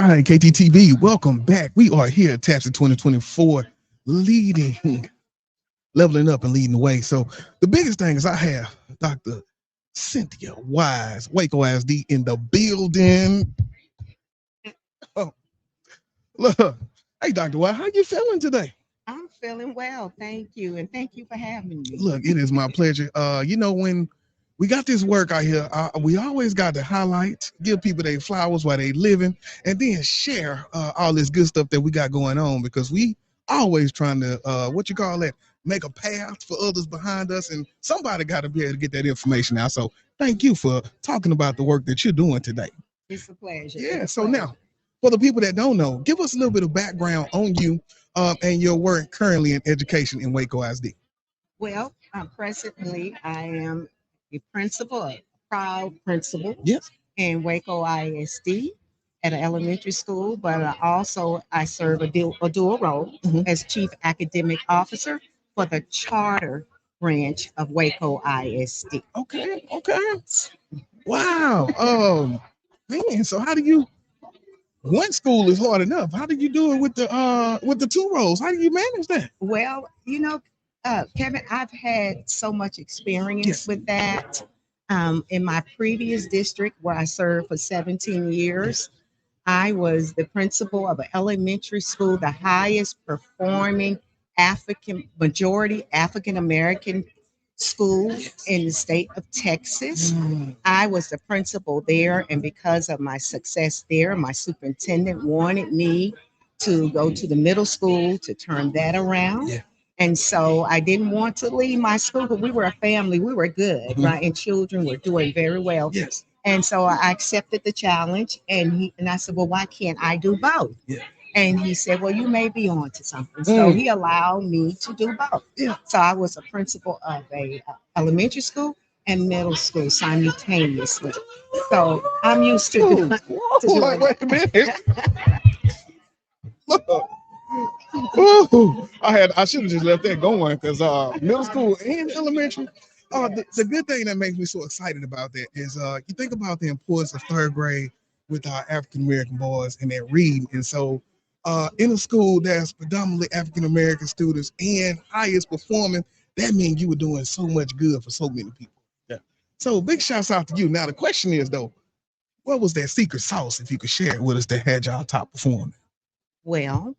right, KTTV, welcome back. We are here at TAPS 2024, leading, leveling up and leading the way. So the biggest thing is I have Dr. Cynthia Wise, Waco ISD in the building. Oh, look. Hey, Dr. Wise, how you feeling today? I'm feeling well, thank you, and thank you for having me. Look, it is my pleasure. When we got this work out here, we always got to highlight, give people their flowers while they living, and then share all this good stuff that we got going on because we always trying to what you call that, make a path for others behind us, and somebody got to be able to get that information out. So thank you for talking about the work that you're doing today. It's a pleasure. Yeah. It's a So pleasure. now, for the people that don't know, give us a little bit of background on you and your work currently in education in Waco ISD. Well, presently I am a principal, a proud principal Yes. in Waco ISD at an elementary school, but I serve a dual role Mhm. as chief academic officer for the charter branch of Waco ISD. Okay. Okay. Wow. Man. So how do you? One school is hard enough. How do you do it with the two roles? How do you manage that? Well, Kevin, I've had so much experience Yes. with that. In my previous district, where I served for 17 years, I was the principal of an elementary school, the highest performing majority African American school in the state of Texas. Mm. I was the principal there, and because of my success there, my superintendent wanted me to go to the middle school to turn that around. Yeah. And so I didn't want to leave my school, but we were a family, we were good, Mhm. right? And children were doing very well. Yes. And so I accepted the challenge, and I said, well, why can't I do both? Yeah. And he said, well, you may be on to something. So he allowed me to do both. Yeah. So I was a principal of a elementary school and middle school simultaneously. So I'm used to, Whoa. to Whoa. doing Wait a minute. Look. Ooh, I should have just left that going because middle school and elementary. The good thing that makes me so excited about that is you think about the importance of third grade with our African American boys and their reading, and so in a school that's predominantly African American students and highest performing, that means you were doing so much good for so many people. Yeah. So big shouts out to you. Now the question is though, what was that secret sauce if you could share it with us that had y'all top performing? well,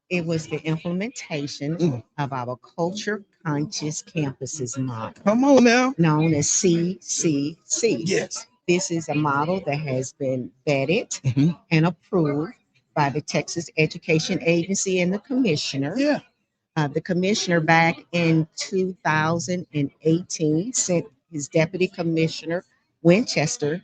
it was the implementation Mm. of our culture conscious campuses model, Come on now. known as CCC. Yes. This is a model that has been vetted Mhm. and approved by the Texas Education Agency and the commissioner. Yeah. The commissioner back in 2018 sent his deputy commissioner, Winchester,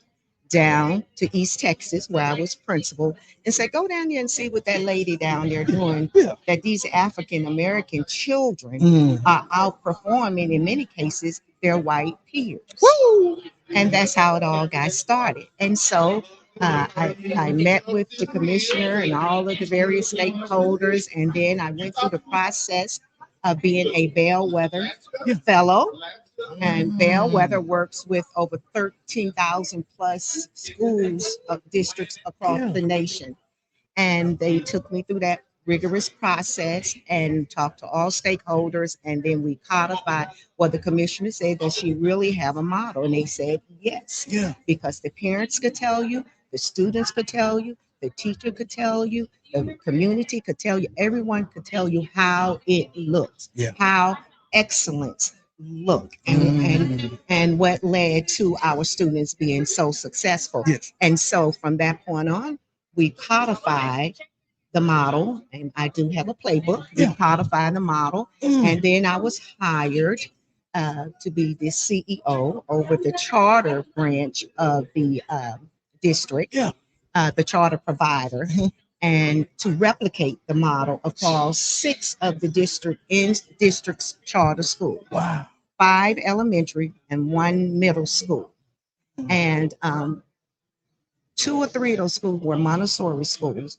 down to East Texas, where I was principal, and said, go down there and see what that lady down there doing, Yeah. that these African American children Mm. are outperforming, in many cases, their white peers. Woo! And that's how it all got started. And so I met with the commissioner and all of the various stakeholders, and then I went through the process of being a bellwether fellow. And Bellwether works with over 13,000 plus schools of districts across Yeah. the nation. And they took me through that rigorous process and talked to all stakeholders. And then we codified what the commissioner said, that she really have a model. And they said yes, Yeah. because the parents could tell you, the students could tell you, the teacher could tell you, the community could tell you, everyone could tell you how it looks, Yeah. how excellence look, and what led to our students being so successful. Yes. And so from that point on, we codified the model, and I do have a playbook. We Yeah. codified the model, Mm. and then I was hired to be the CEO over the charter branch of the district, Yeah. the charter provider, Mhm. and to replicate the model across 6 of the district's charter schools, Wow. 5 elementary and 1 middle school. And 2 or 3 of those schools were Montessori schools.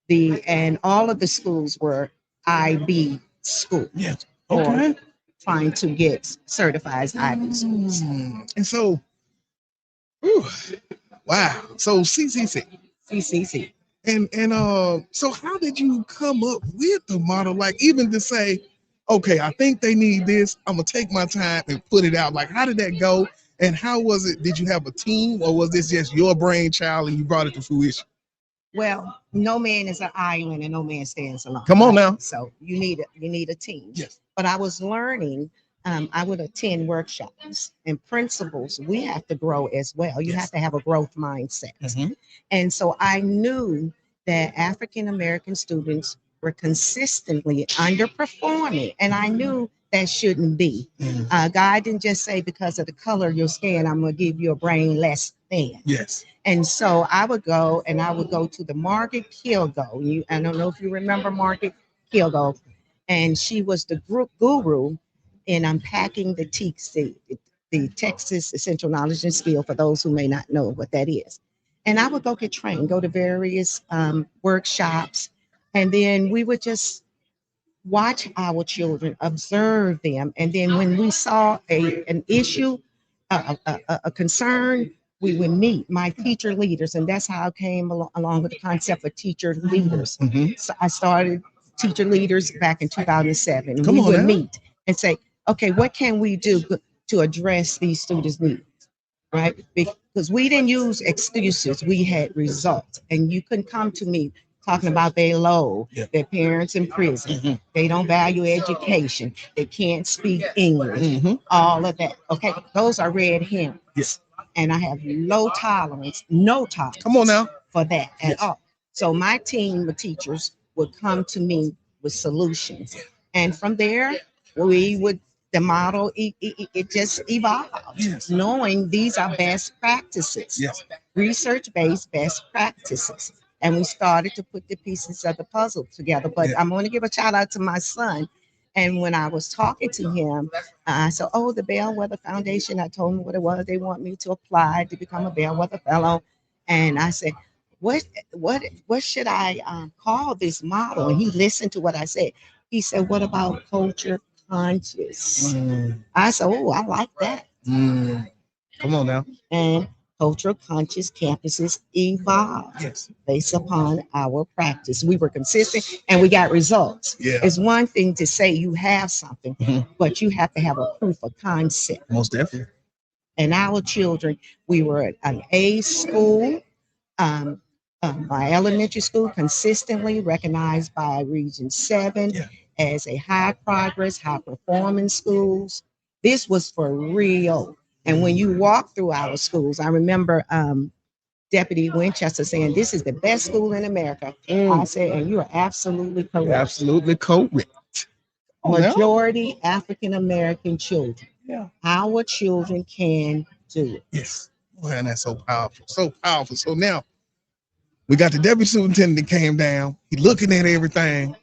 And all of the schools were IB schools, Yes. or Okay. trying to get certified as IB schools. And so, whew, wow. So CCC. CCC. And so how did you come up with the model? Like even to say, okay, I think they need this. I'm gonna take my time and put it out. Like how did that go? And how was it? Did you have a team or was this just your brainchild and you brought it to fruition? Well, no man is an island and no man stands alone. Come on Right? now. So you need a team. Yes. But I was learning. I would attend workshops and principles. We have to grow as well. You Yes. have to have a growth mindset. Mhm. And so I knew that African American students were consistently underperforming, and I knew that shouldn't be. Mhm. God didn't just say because of the color of your skin, I'm going to give you a brain less than. Yes. And so I would go and I would go to the Margaret Kilgo. I don't know if you remember Margaret Kilgo, and she was the guru in unpacking the TEKS, the Texas Essential Knowledge and Skill, for those who may not know what that is. And I would go get trained, go to various workshops, and then we would just watch our children, observe them, and then when we saw an issue, a concern, we would meet my teacher leaders, and that's how I came along with the concept of teacher leaders. Mhm. So I started teacher leaders back in 2007, and Come we on would now. meet and say, okay, what can we do to address these students' needs? Right? Because we didn't use excuses, we had results. And you couldn't come to me talking about they low, Yeah. their parents in prison, Mhm. they don't value education, they can't speak English, Mhm. all of that. Okay, those are red herrings. Yes. And I have low tolerance, no tolerance Come on now. for that at Yes. all. So my team of teachers would come to me with solutions. And from there, we would, the model, it just evolved, Yes. knowing these are best practices, Yes. research-based best practices. And we started to put the pieces of the puzzle together. But Yeah. I'm going to give a shout out to my son. And when I was talking to him, I said, oh, the Bellwether Foundation, I told him what it was. They want me to apply to become a Bellwether Fellow. And I said, what should I call this model? And he listened to what I said. He said, what about culture conscious? Mm. I said, oh, I like that. Mm. Come on now. And cultural conscious campuses evolve Yes. based upon our practice. We were consistent and we got results. Yeah. It's one thing to say you have something, Mhm. but you have to have a proof of concept. Most definitely. And our children, we were at an A school, um, my elementary school, consistently recognized by Region 7 Yeah. as a high progress, high performance schools. This was for real. And when you walk through our schools, I remember Deputy Winchester saying, this is the best school in America. I said, and you are absolutely correct. Absolutely correct. Oh, now? Majority African American children. Yeah. Our children can do it. Yes. Man, that's so powerful. So powerful. So now we got the deputy superintendent that came down. He looking at everything.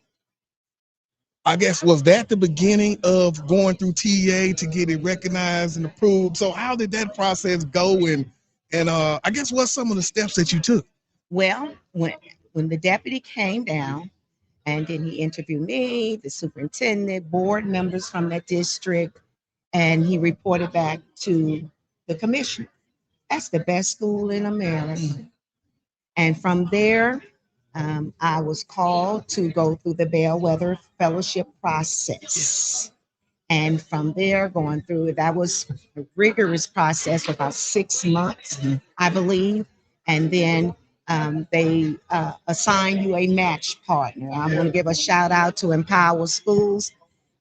I guess was that the beginning of going through TEA to get it recognized and approved? So how did that process go? And I guess what's some of the steps that you took? Well, when the deputy came down and then he interviewed me, the superintendent, board members from that district, and he reported back to the commissioner. That's the best school in America. And from there, I was called to go through the Bellwether Fellowship process. And from there, going through, that was a rigorous process for about 6 months, I believe. And then they assign you a match partner. I'm going to give a shout out to Empower Schools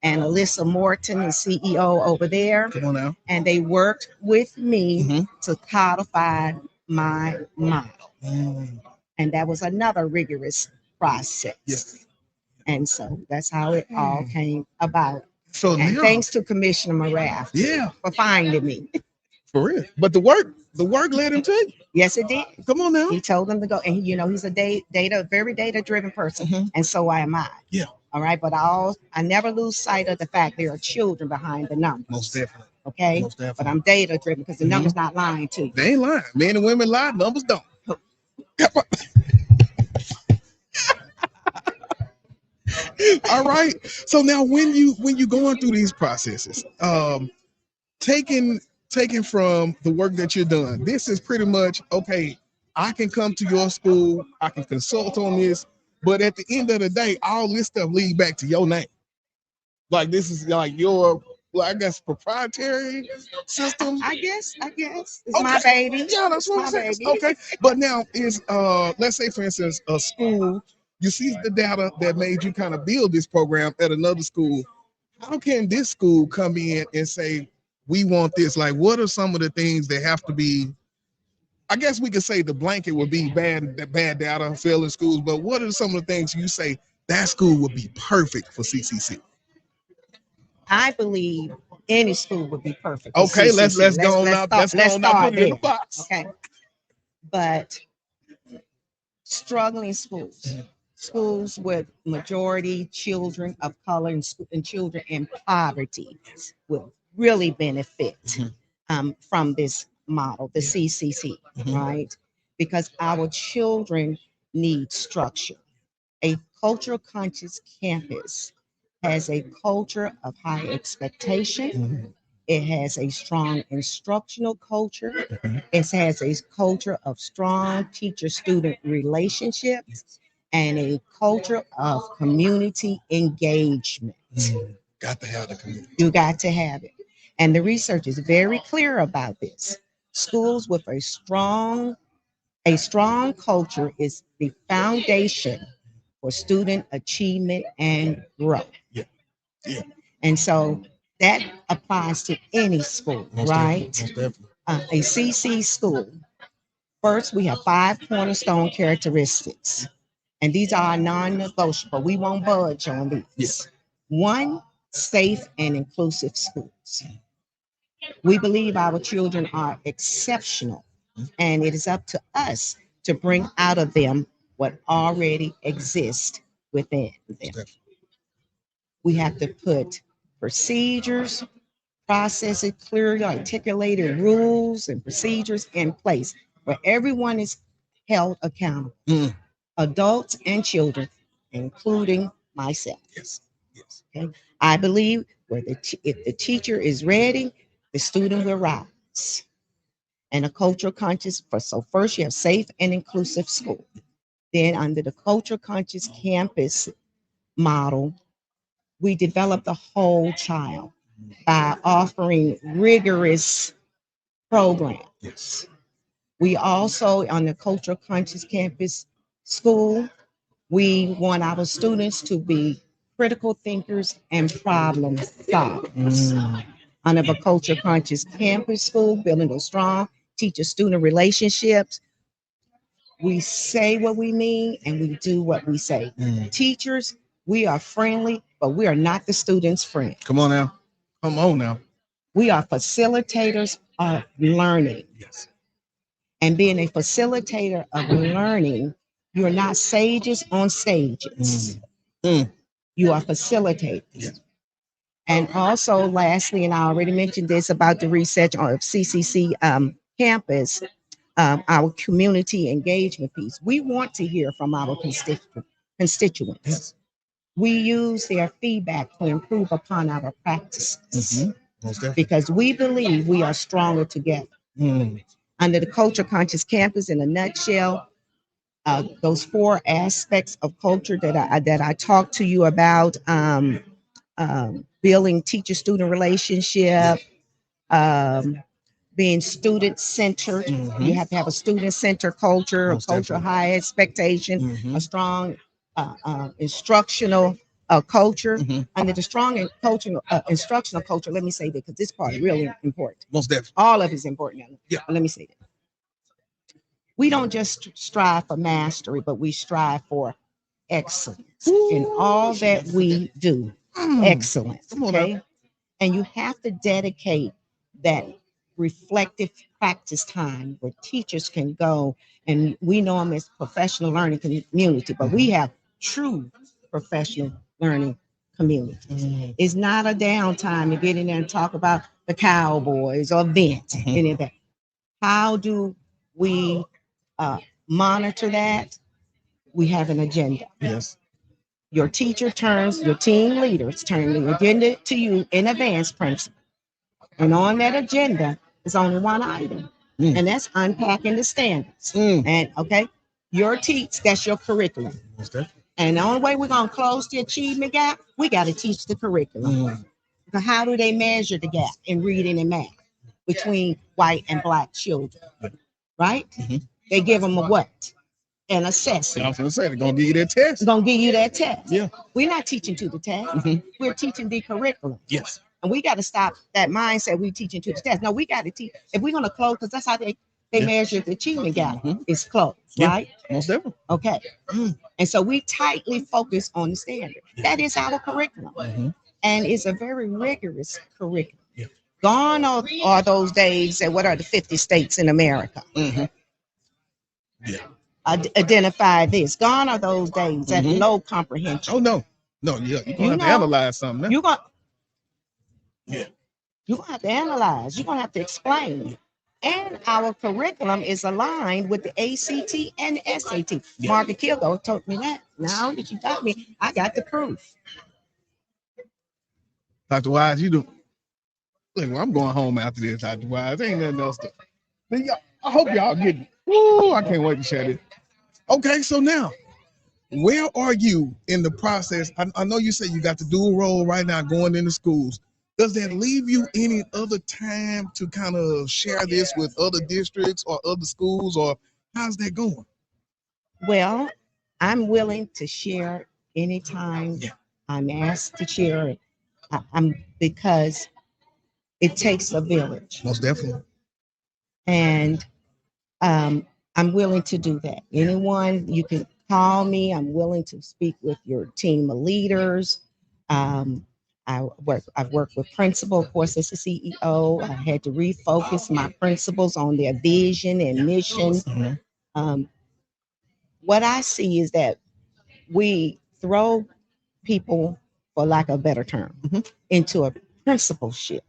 and Alyssa Morton, the CEO over there. Come on now. And they worked with me to codify my model. And that was another rigorous process. Yes. And so that's how it all came about. So And now, thanks to Commissioner Marath yeah, for finding me. for real. But the work led him to you. Yes, it did. Come on now. He told them to go. And, he's a very data-driven person. And so am I. Yeah. All right. But I never lose sight of the fact there are children behind the numbers. Most definitely. Okay. Most definitely. But I'm data-driven because the numbers not lying to you. They ain't lying. Men and women lie, numbers don't. All right. So now when you going through these processes, taking from the work that you're done, this is pretty much okay. I can come to your school, I can consult on this, but at the end of the day, all this stuff leads back to your name. Like this is like your, well, I guess proprietary system. I guess it's my Okay. baby. Yeah, that's what My I'm saying. baby. Okay. But now is let's say for instance a school, you see the data that made you kind of build this program at another school. How can this school come in and say, we want this? Like, what are some of the things that have to be? I guess we could say the blanket would be bad data, failing schools, but what are some of the things you say that school would be perfect for CCC? I believe any school would be perfect for Okay, let's CCC. go on now. Let's Let's go on now. start Put it in the there. box. Okay, but struggling schools with majority children of color and children in poverty will really benefit from this model, the CCC, right? Because our children need structure. A cultural conscious campus has a culture of high expectation. It has a strong instructional culture. It has a culture of strong teacher student relationships and a culture of community engagement. Got to have the community. You got to have it. And the research is very clear about this. Schools with a strong culture is the foundation for student achievement and growth. Yeah. Yeah. And so that applies to any school, Most right? definitely. Most definitely. A CC school. First, we have 5 cornerstone characteristics, and these are non-negotiable. We won't budge on these. Yes. One, safe and inclusive schools. We believe our children are exceptional, and it is up to us to bring out of them what already exists within them. We have to put procedures, processes, clearly articulated rules and procedures in place where everyone is held accountable, adults and children, including myself. Yes. Yes. Okay? I believe if the teacher is ready, the student will rise. And a cultural conscious, so first you have safe and inclusive school. Then under the cultural conscious campus model, we develop the whole child by offering rigorous programs. Yes. We also, on the cultural conscious campus school, we want our students to be critical thinkers and problem solvers. Under the culture conscious campus school, building those strong teacher-student relationships, we say what we mean and we do what we say. Teachers, we are friendly, but we are not the student's friend. Come on now. Come on now. We are facilitators of learning. Yes. And being a facilitator of learning, you're not sages on stages. You are facilitators. Yes. And also, lastly, and I already mentioned this about the research on CCC campus, our community engagement piece. We want to hear from our constituents. Yes. We use their feedback to improve upon our practices Most definitely. because we believe we are stronger together. Under the culture conscious campus, in a nutshell, those 4 aspects of culture that I talked to you about, building teacher-student relationship, being student-centered. You have to have a student-centered culture, Most a culture of definitely. high expectation, a strong instructional culture. Under the strong instructional culture, let me say that because this part is really important. Most definitely. All of it is important. Yeah. But let me say that. We don't just strive for mastery, but we strive for excellence in all that we do. Excellence. Okay. And you have to dedicate that reflective practice time where teachers can go, and we know them as professional learning community, but we have true professional learning community. It's not a downtime to get in there and talk about the Cowboys or vent, any of that. How do we monitor that? We have an agenda. Yes. Your team leaders turn the agenda to you in advance principle. And on that agenda is only one item. And that's unpacking the standards. And okay, your teach, that's your curriculum. And the only way we're going to close the achievement gap, we got to teach the curriculum. So how do they measure the gap in reading and math between white and black children? Right? They give them a what? An assessment. I was gonna say they're gonna give you that test. Gonna give you that test. Yeah. We're not teaching to the test. We're teaching the curriculum. Yes. And we got to stop that mindset we teaching to the test. No, we got to teach. If we're gonna close, because that's how they measure the achievement gap. It's closed, right? Most definitely. Okay. And so we tightly focus on the standard. That is our curriculum. And it's a very rigorous curriculum. Gone are those days that what are the 50 states in America? Identify this. Gone are those days that low comprehension. Oh no, yeah, you're gonna have to analyze something. Now. You're gonna have to analyze. You're gonna have to explain. And our curriculum is aligned with the ACT and the SAT. Margaret Kilgo told me that. Now that you got me, I got the proof. Dr. Wise, you do. Look, well, I'm going home after this, Dr. Wise. Ain't nothing else to. But I hope y'all get it. Woo, I can't wait to share this. Okay, so now, where are you in the process? I know you say you got the dual role right now going into schools. Does that leave you any other time to kind of share this with other districts or other schools, or how's that going? Well, I'm willing to share anytime I'm asked to share it. Because it takes a village. Most definitely. And I'm willing to do that. Anyone, you can call me. I'm willing to speak with your team of leaders. I've worked with principal, of course, as a CEO. I had to refocus my principals on their vision and mission. What I see is that we throw people, for lack of a better term, into a principalship.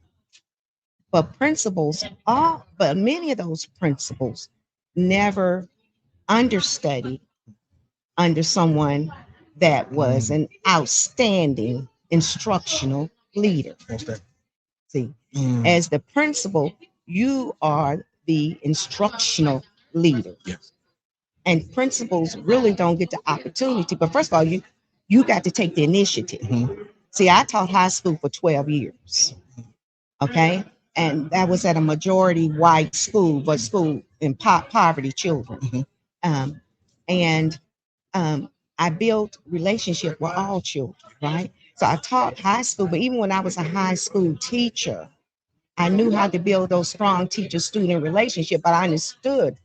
But many of those principals never understudied under someone that was an outstanding instructional leader. See, as the principal, you are the instructional leader. And principals really don't get the opportunity. But first of all, you got to take the initiative. See, I taught high school for 12 years. Okay. And that was at a majority white school, but school in poverty children. I built relationship with all children, right? So I taught high school, but even when I was a high school teacher, I knew how to build those strong teacher-student relationship, but I understood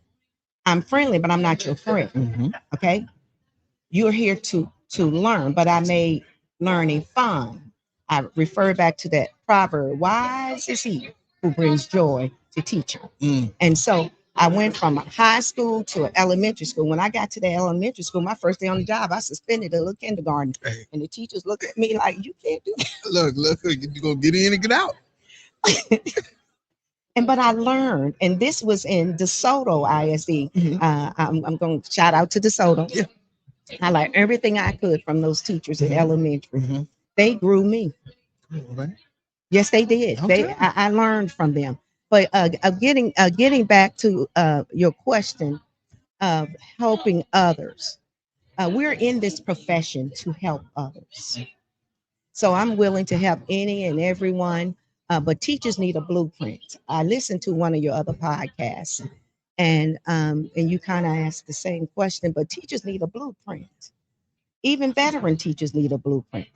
I'm friendly, but I'm not your friend. Okay. You're here to learn, but I made learning fun. I refer back to that proverb, wise is he who brings joy to teacher. And so I went from high school to elementary school. When I got to the elementary school, my first day on the job, I suspended a little kindergarten. And the teachers looked at me like, you can't do that. Look, you're going to get in and get out. But I learned, and this was in DeSoto ISD. I'm going to shout out to DeSoto. I learned everything I could from those teachers in elementary. They grew me. Yes, they did. I learned from them. But getting back to your question of helping others, we're in this profession to help others. So I'm willing to help any and everyone. But teachers need a blueprint. I listened to one of your other podcasts, and you kind of asked the same question. But teachers need a blueprint. Even veteran teachers need a blueprint.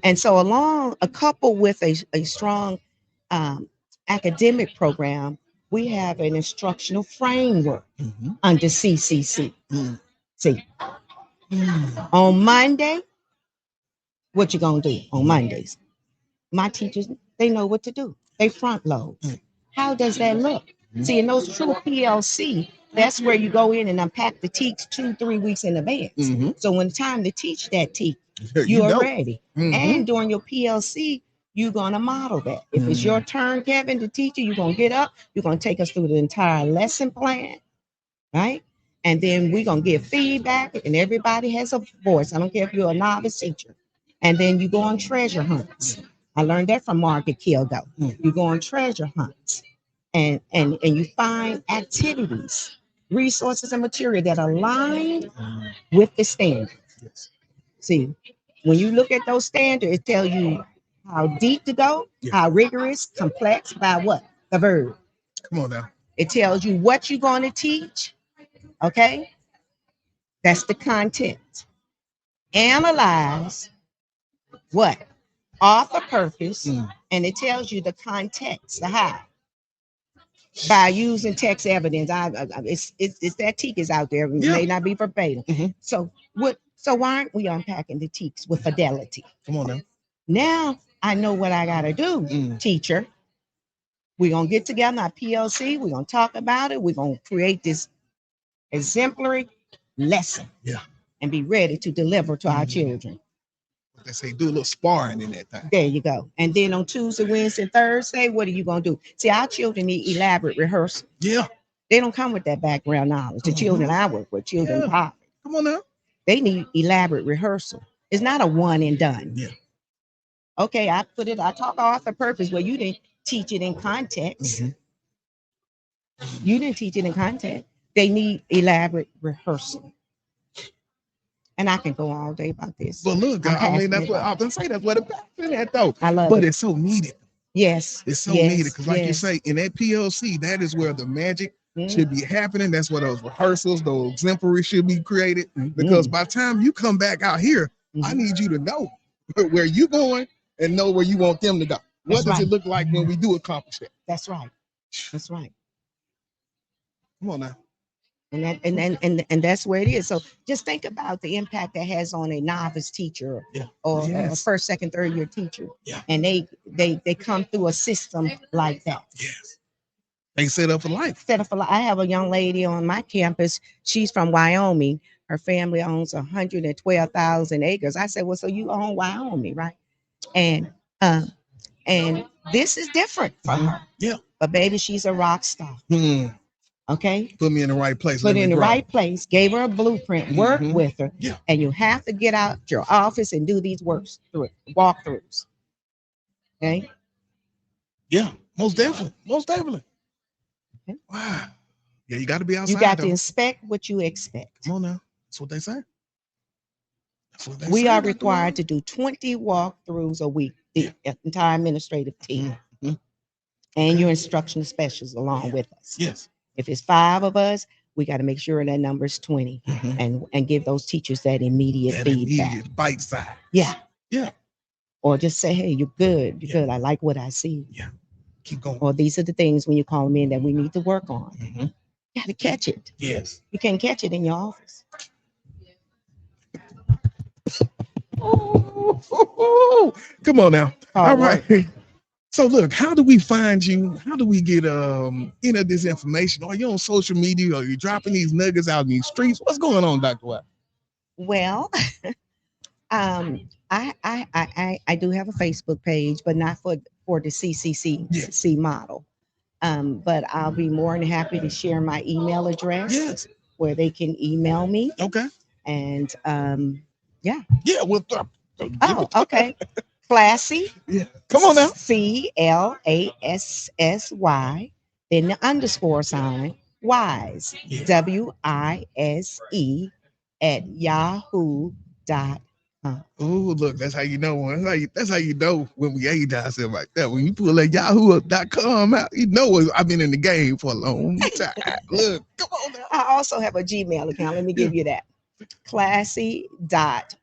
And so, coupled with a strong academic program, we have an instructional framework under CCC. See, on Monday, what you gonna do on Mondays? My teachers, they know what to do. They front load. How does that look? See, in those true PLC, that's where you go in and unpack the teach 2-3 weeks in advance. So when it's time to teach that teach, you are ready. And during your PLC, you're going to model that. If it's your turn, Kevin, to teach you, you're going to get up. You're going to take us through the entire lesson plan, right? And then we're going to give feedback, and everybody has a voice. I don't care if you're a novice teacher. And then you go on treasure hunts. I learned that from Margaret Kilgo. You go on treasure hunts. and you find activities, resources, and material that align with the standard. Yes. See, when you look at those standards, it tells you how deep to go, Yeah. how rigorous, complex by what? The verb. Come on now. It tells you what you're going to teach. Okay. That's the content. Analyze what? Author purpose. And it tells you the context, the how. By using text evidence. It's that teak is out there. It Yeah. may not be verbatim. So what? So why aren't we unpacking the teaks with fidelity? Come on now. Now I know what I gotta do, teacher. We're gonna get together our PLC, we're gonna talk about it, we're gonna create this exemplary lesson. Yeah. And be ready to deliver to our children. What they say, do a little sparring in that thing. There you go. And then on Tuesday, Wednesday, Thursday, what are you gonna do? See, our children need elaborate rehearsal. Yeah. They don't come with that background knowledge. The children I work with, children pop. Come on now. They need elaborate rehearsal. It's not a one and done. Yeah. Okay, I talk author purpose, but you didn't teach it in context. You didn't teach it in context. They need elaborate rehearsal. And I can go all day about this. But look, I mean, that's what I often say. That's what the passion at though. I love but it. It's so needed. Yes. It's so needed because, like you say, in that PLC, that is where the magic should be happening. That's where those rehearsals, those exemplary should be created. Because by the time you come back out here, I need you to know where you're going and know where you want them to go. What does it look like when we do accomplish that? That's right. That's right. Come on now. And that's where it is. So just think about the impact that has on a novice teacher or a first, second, third year teacher. Yeah. And they come through a system like that. Yes. They set up for life. Set up for life. I have a young lady on my campus. She's from Wyoming. Her family owns 112,000 acres. I said, well, so you own Wyoming, right? And this is different from her. Yeah. But baby, she's a rock star. Okay. Put me in the right place. Put her in the right place. Gave her a blueprint. Work with her. Yeah. And you have to get out your office and do these walkthroughs. Okay. Yeah. Most definitely. Most definitely. Okay. Wow. Yeah, you got to be outside. You got to inspect what you expect. Come on now. That's what they say. We are required to do 20 walkthroughs a week. The entire administrative team and your instructional specialists along with us. Yes. If it's 5 of us, we got to make sure that number is 20 and give those teachers that immediate feedback. Immediate bite size. Yeah. Yeah. Or just say, hey, you're good. You're good. I like what I see. Yeah. Keep going. Or these are the things when you call them in that we need to work on. You got to catch it. Yes. You can't catch it in your office. Come on now. All right. So look, how do we find you? How do we get this information? Are you on social media? Are you dropping these nuggets out in these streets? What's going on, Dr. Wise? Well, I do have a Facebook page, but not for the CCC model. But I'll be more than happy to share my email address where they can email me. Okay. And Yeah, well, okay. Classy. Yeah. Come on now. CLASSY, then the underscore sign, Wise, WISE at yahoo.com. Oh, look, that's how you know. That's how you know when we age ourselves like that. When you pull that yahoo.com out, you know I've been in the game for a long time. Look, come on now. I also have a Gmail account. Let me give you that. Classy.wise,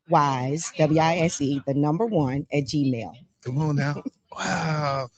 WISE, the number 1 at Gmail. Come on now. Wow.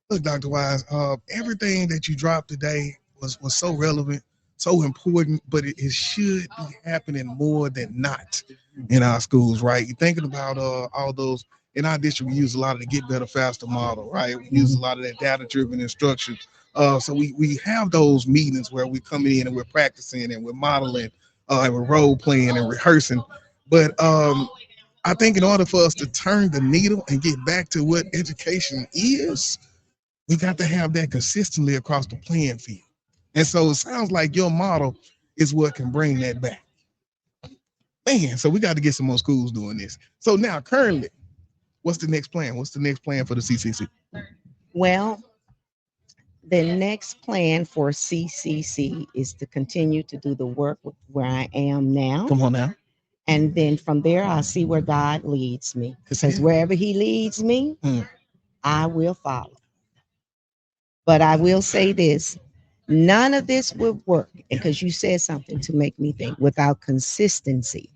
Look, Dr. Wise, everything that you dropped today was so relevant, so important, but it should be happening more than not in our schools, right? You're thinking about all those. In our district, we use a lot of the Get Better Faster model, right? We use a lot of that data-driven instruction. So we have those meetings where we come in and we're practicing and we're modeling and we're role playing and rehearsing. But I think in order for us to turn the needle and get back to what education is, we got to have that consistently across the playing field. And so it sounds like your model is what can bring that back. Man, so we got to get some more schools doing this. So now currently, what's the next plan? What's the next plan for the CCC? Well, The next plan for CCC is to continue to do the work where I am now. Come on now. And then from there, I'll see where God leads me. That's Because it. wherever He leads me, Mm. I will follow. But I will say this, none of this would work because you said something to make me think without consistency.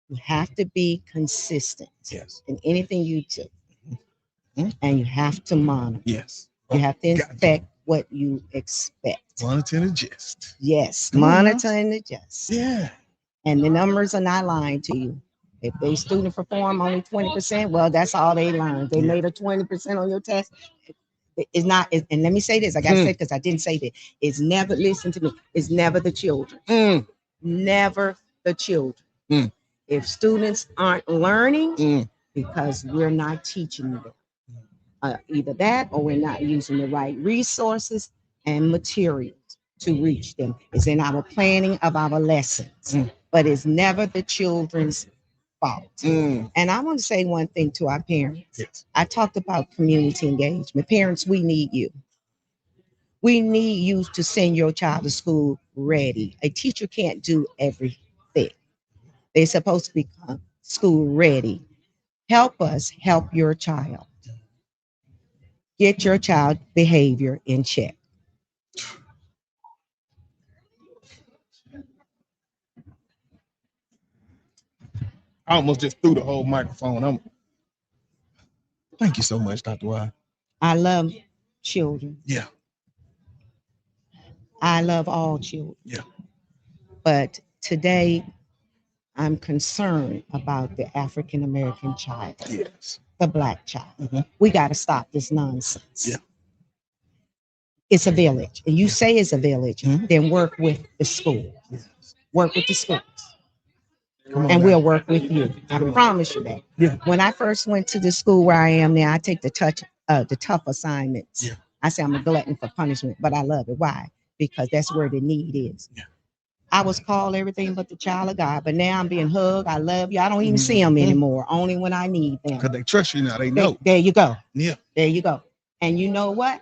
You have to be consistent Yes. in anything you do, Mhm. and you have to monitor. Yes. You have to Gotcha. inspect what you expect. Monitor and adjust. Yes, Come on now. monitor and adjust. Yeah. And the numbers are not lying to you. If they student perform only 20%, well, that's all they learned. They Yeah. made a 20% on your test. It's not, and let me say this, I gotta say because I didn't say that. It's never, listen to me, it's never the children. Never the children. Mm. If students aren't learning, Mm. because we're not teaching them. Either that or we're not using the right resources and materials to reach them. It's in our planning of our lessons, but it's never the children's fault. And I want to say one thing to our parents. Yes. I talked about community engagement. Parents, we need you. We need you to send your child to school ready. A teacher can't do everything. They're supposed to become school ready. Help us help your child. Get your child behavior in check. I almost just threw the whole microphone. Thank you so much, Dr. Y. I love children. Yeah. I love all children. Yeah. But today, I'm concerned about the African American child, Yes. the Black child. Mhm. We got to stop this nonsense. Yeah. It's a village. And you say it's a village, Mhm. then work with the school. Yes. Work with the schools. Come on And now. we'll work with you. I promise you that. Yeah. When I first went to the school where I am now, I take the tough assignments. Yeah. I say I'm a glutton for punishment, but I love it. Why? Because that's where the need is. Yeah. I was called everything but the child of God, but now I'm being hugged. I love you. I don't even see them anymore, only when I need them. Because they trust you now. They know. There you go. Yeah. There you go. And you know what?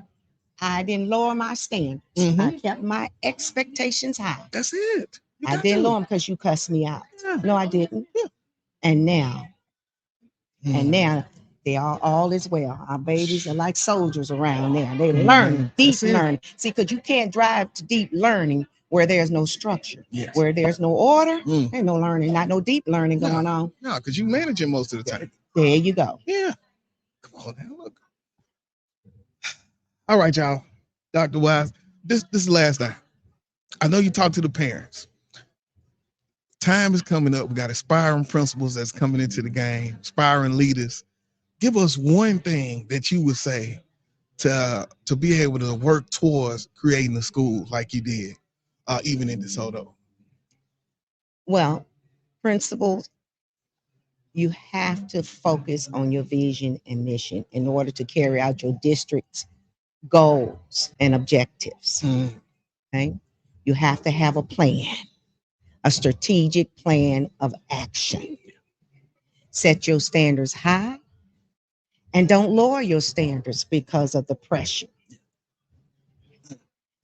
I didn't lower my standards. I kept my expectations high. That's it. You I got didn't to. lower them because you cussed me out. Yeah. No, I didn't. Yeah. And now they all is well. Our babies are like soldiers around now. They learn deep That's it. learning. See, because you can't drive to deep learning where there's no structure, Yes. where there's no order, ain't no learning, not no deep learning No. going on. No, because you manage it most of the time. There you go. Yeah. Come on now. Look. All right, y'all. Dr. Wise, this is the last time. I know you talk to the parents. Time is coming up. We got aspiring principals that's coming into the game, aspiring leaders. Give us one thing that you would say to be able to work towards creating a school like you did, even in DeSoto. Well, principals, you have to focus on your vision and mission in order to carry out your district's goals and objectives. Okay? You have to have a plan, a strategic plan of action. Set your standards high and don't lower your standards because of the pressure.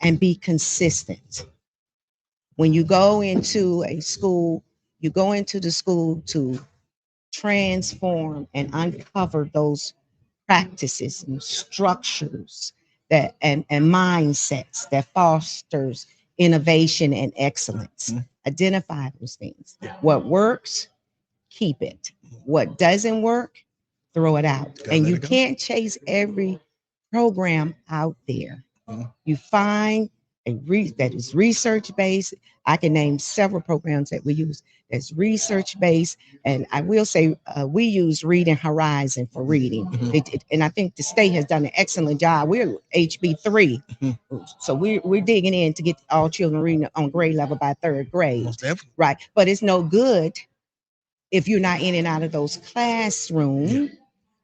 And be consistent. When you go into a school, you go into the school to transform and uncover those practices and structures that and mindsets that fosters innovation and excellence. Identify those things. What works, keep it. What doesn't work, throw it out. And you can't chase every program out there. You find that is research based. I can name several programs that we use that's research based, and I will say we use Reading Horizon for reading. And I think the state has done an excellent job. We're HB3, so we're digging in to get all children reading on grade level by third grade. Most definitely. Right, but it's no good if you're not in and out of those classrooms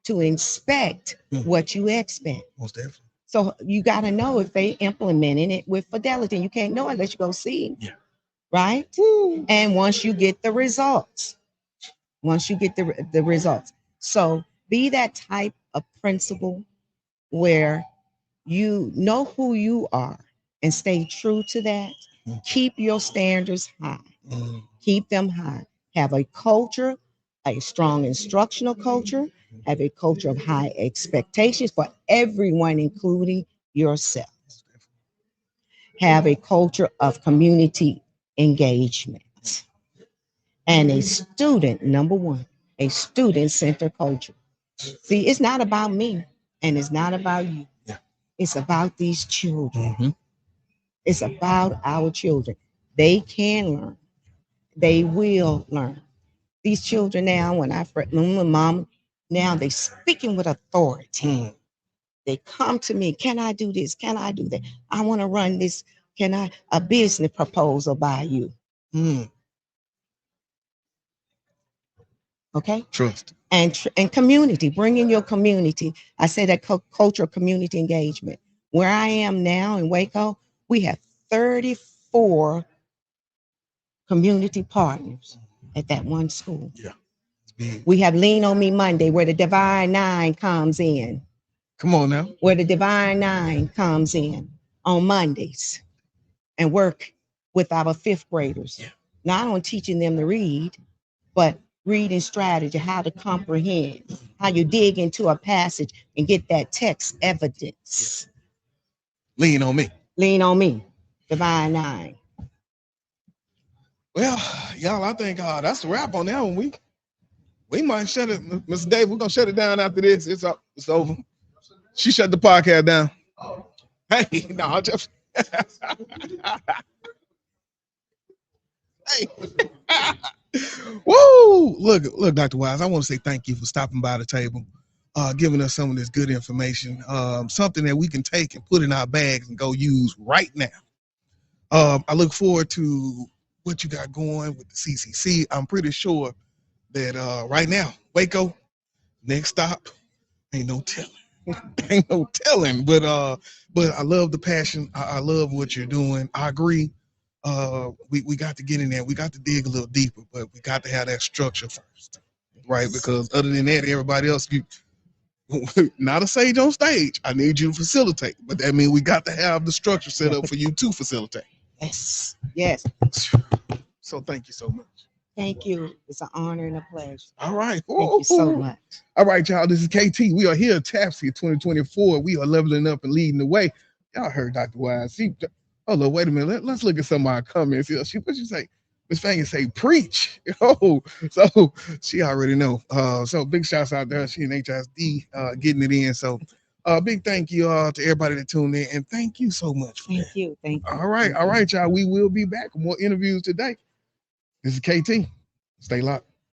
to inspect what you expect. Most definitely. So you got to know if they implementing it with fidelity. You can't know unless you go see. Yeah. Right. And once you get the results, the results. So be that type of principal where You know who you are and stay true to that. Keep your standards high. Keep them high. Have a culture, a strong instructional culture, have a culture of high expectations for everyone, including yourself. Have a culture of community engagement and a student, number one, a student centered culture. See, it's not about me and it's not about you. It's about these children. It's about our children. They can learn. They will learn. These children now, when I mom, now they speaking with authority. They come to me. Can I do this? Can I do that? I want to run this. Can I a business proposal by you? Okay. Trust. And community. Bring in your community. I say that culture of community engagement. Where I am now in Waco, we have 34 community partners at that one school. Yeah. It's big. We have Lean on Me Monday, where the Divine Nine comes in. Come on now. Where the Divine Nine comes in on Mondays and work with our fifth graders. Yeah. Not on teaching them to read, but reading strategy, how to comprehend, how you dig into a passage and get that text evidence. Lean on me. Lean on me. Divine Nine. Well, y'all, I think that's a wrap on that one. We might shut it, Mr. Dave. We're gonna shut it down after this. It's up. It's over. She shut the podcast down. Hey, no, I just. Hey. Woo! Look, Dr. Wise. I want to say thank you for stopping by the table, giving us some of this good information, something that we can take and put in our bags and go use right now. I look forward to what you got going with the CCC. I'm pretty sure that right now, Waco, next stop, ain't no telling. Ain't no telling. But I love the passion. I love what you're doing. I agree. We got to get in there. We got to dig a little deeper, but we got to have that structure first, right? Because other than that, everybody else, you not a sage on stage. I need you to facilitate, but that means we got to have the structure set up for you to facilitate. Yes. Yes. So thank you so much. Thank you. It's an honor and a pleasure. All right. Thank you so much. All right, y'all. This is KT. We are here at TAPSY 2024. We are leveling up and leading the way. Y'all heard Dr. Wise. Look, wait a minute. Let's look at some of our comments here. What you say? Miss Fangy say, preach. Oh, so she already know. So big shouts out there. She and HSD getting it in. So big thank you to everybody that tuned in. And thank you so much for Thank you. Thank you. All right, y'all. We will be back with more interviews today. This is KT. Stay locked.